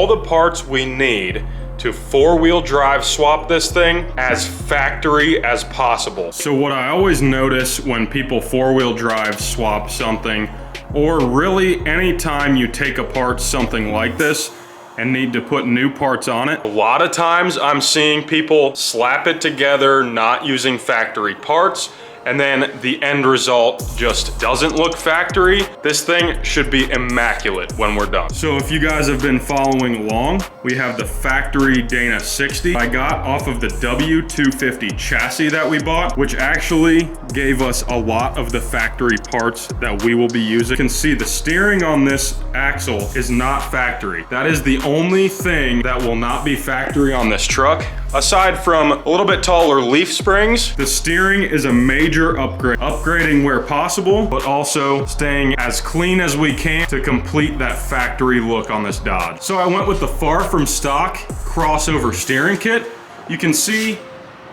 all the parts we need to four-wheel drive swap this thing as factory as possible. So what I always notice when people four-wheel drive swap something, or really anytime you take apart something like this and need to put new parts on it, a lot of times I'm seeing people slap it together not using factory parts, and then the end result just doesn't look factory. This thing should be immaculate when we're done. So if you guys have been following along, we have the factory Dana 60 I got off of the W250 chassis that we bought, which actually gave us a lot of the factory parts that we will be using. You can see the steering on this axle is not factory. That is the only thing that will not be factory on this truck. Aside from a little bit taller leaf springs, the steering is a major upgrade. Upgrading where possible, but also staying as clean as we can to complete that factory look on this Dodge. So I went with the far from stock crossover steering kit. You can see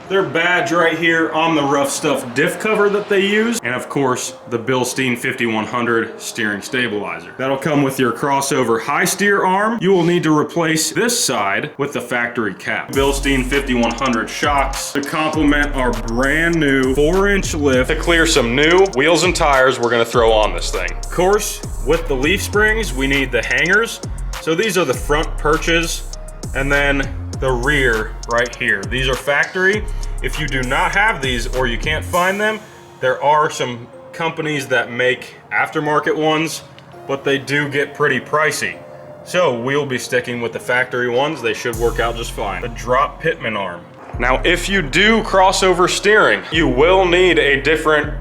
their badge right here on the Rough Stuff diff cover that they use, and of course the Bilstein 5100 steering stabilizer. That'll come with your crossover high steer arm. You will need to replace this side with the factory cap. Bilstein 5100 shocks to complement our brand new 4-inch lift to clear some new wheels and tires we're gonna throw on this thing. Of course, with the leaf springs, we need the hangers. So these are the front perches, and then the rear right here. These are factory. If you do not have these or you can't find them, there are some companies that make aftermarket ones, but they do get pretty pricey. So we'll be sticking with the factory ones. They should work out just fine. The drop pitman arm. Now, if you do crossover steering, you will need a different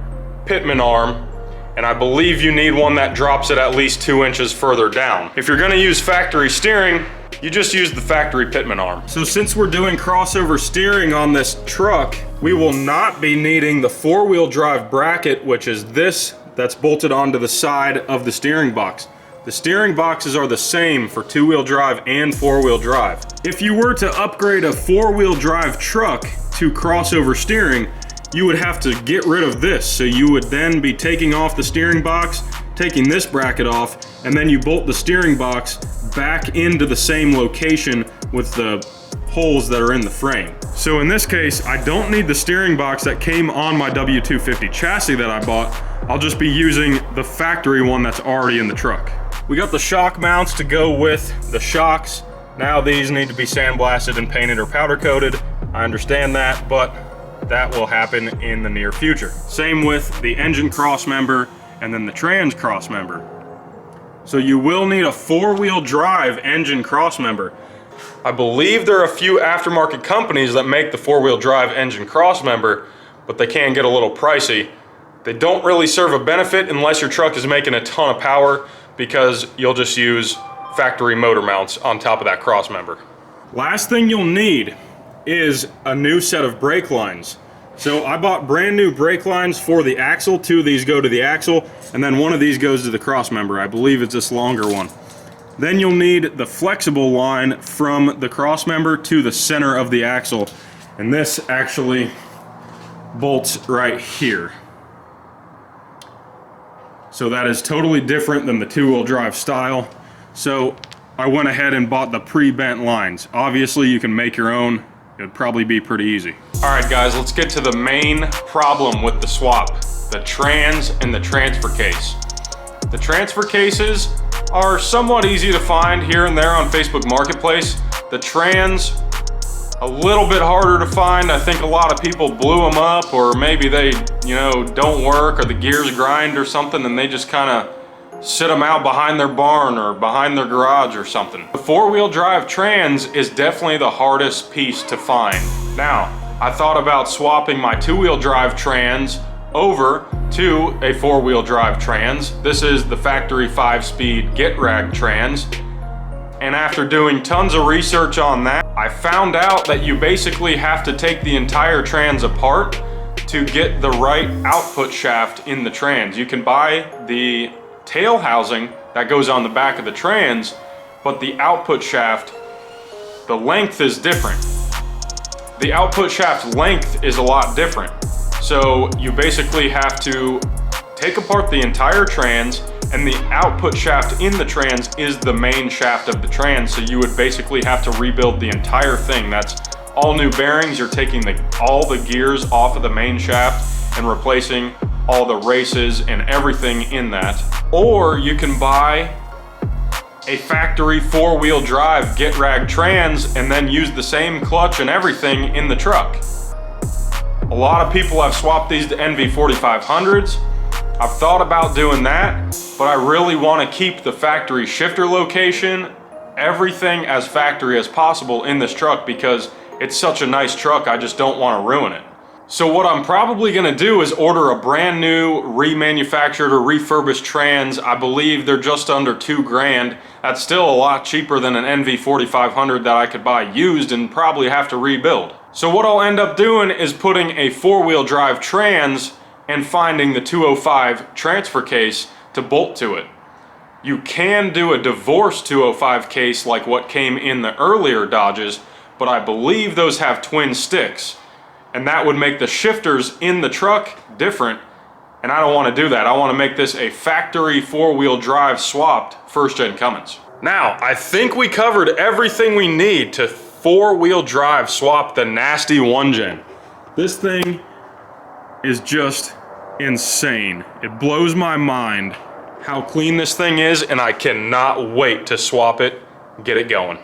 pitman arm, and I believe you need one that drops it at least 2 inches further down. If you're gonna use factory steering, you just use the factory pitman arm. So since we're doing crossover steering on this truck, we will not be needing the four-wheel drive bracket, which is this that's bolted onto the side of the steering box. The steering boxes are the same for two-wheel drive and four-wheel drive. If you were to upgrade a four-wheel drive truck to crossover steering, you would have to get rid of this. So you would then be taking off the steering box, taking this bracket off, and then you bolt the steering box back into the same location with the holes that are in the frame. So in this case, I don't need the steering box that came on my W250 chassis that I bought. I'll just be using the factory one that's already in the truck. We got the shock mounts to go with the shocks. Now these need to be sandblasted and painted or powder coated. I understand that, but that will happen in the near future. Same with the engine cross member and then the trans cross member. So you will need a four-wheel drive engine cross member. I believe there are a few aftermarket companies that make the four-wheel drive engine cross member, but they can get a little pricey. They don't really serve a benefit unless your truck is making a ton of power, because you'll just use factory motor mounts on top of that cross member. Last thing you'll need is a new set of brake lines. So I bought brand new brake lines for the axle. Two of these go to the axle, and then one of these goes to the cross member. I believe it's this longer one. Then you'll need the flexible line from the cross member to the center of the axle, and this actually bolts right here. So that is totally different than the two-wheel drive style. So I went ahead and bought the pre-bent lines. Obviously you can make your own. It'd probably be pretty easy. All right guys, let's get to the main problem with the swap, the trans and the transfer case. The transfer cases are somewhat easy to find here and there on Facebook Marketplace. The trans, a little bit harder to find. I think a lot of people blew them up, or maybe they, don't work, or the gears grind or something, and they just kind of sit them out behind their barn or behind their garage or something. The four-wheel drive trans is definitely the hardest piece to find. Now, I thought about swapping my two-wheel drive trans over to a four-wheel drive trans. This is the factory 5-speed Get Rag trans. And after doing tons of research on that, I found out that you basically have to take the entire trans apart to get the right output shaft in the trans. You can buy the tail housing that goes on the back of the trans, but the output shaft, the length is different. The output shaft length is a lot different. So you basically have to take apart the entire trans and the output shaft in the trans is the main shaft of the trans, so you would basically have to rebuild the entire thing. That's all new bearings. You're taking all the gears off of the main shaft and replacing all the races and everything in that. Or you can buy a factory 4-wheel drive get rag trans and then use the same clutch and everything in the truck. A lot of people have swapped these to NV4500s. I've thought about doing that, but I really want to keep the factory shifter location, everything as factory as possible in this truck because it's such a nice truck, I just don't want to ruin it. So what I'm probably going to do is order a brand new remanufactured or refurbished trans. I believe they're just under $2,000. That's still a lot cheaper than an NV4500 that I could buy used and probably have to rebuild. So what I'll end up doing is putting a 4-wheel drive trans and finding the 205 transfer case to bolt to it. You can do a divorce 205 case like what came in the earlier Dodges, but I believe those have twin sticks. And that would make the shifters in the truck different, and I don't want to do that. I want to make this a factory 4-wheel drive swapped first-gen Cummins. Now, I think we covered everything we need to 4-wheel drive swap the nasty 1-gen. This thing is just insane. It blows my mind how clean this thing is, and I cannot wait to swap it and get it going.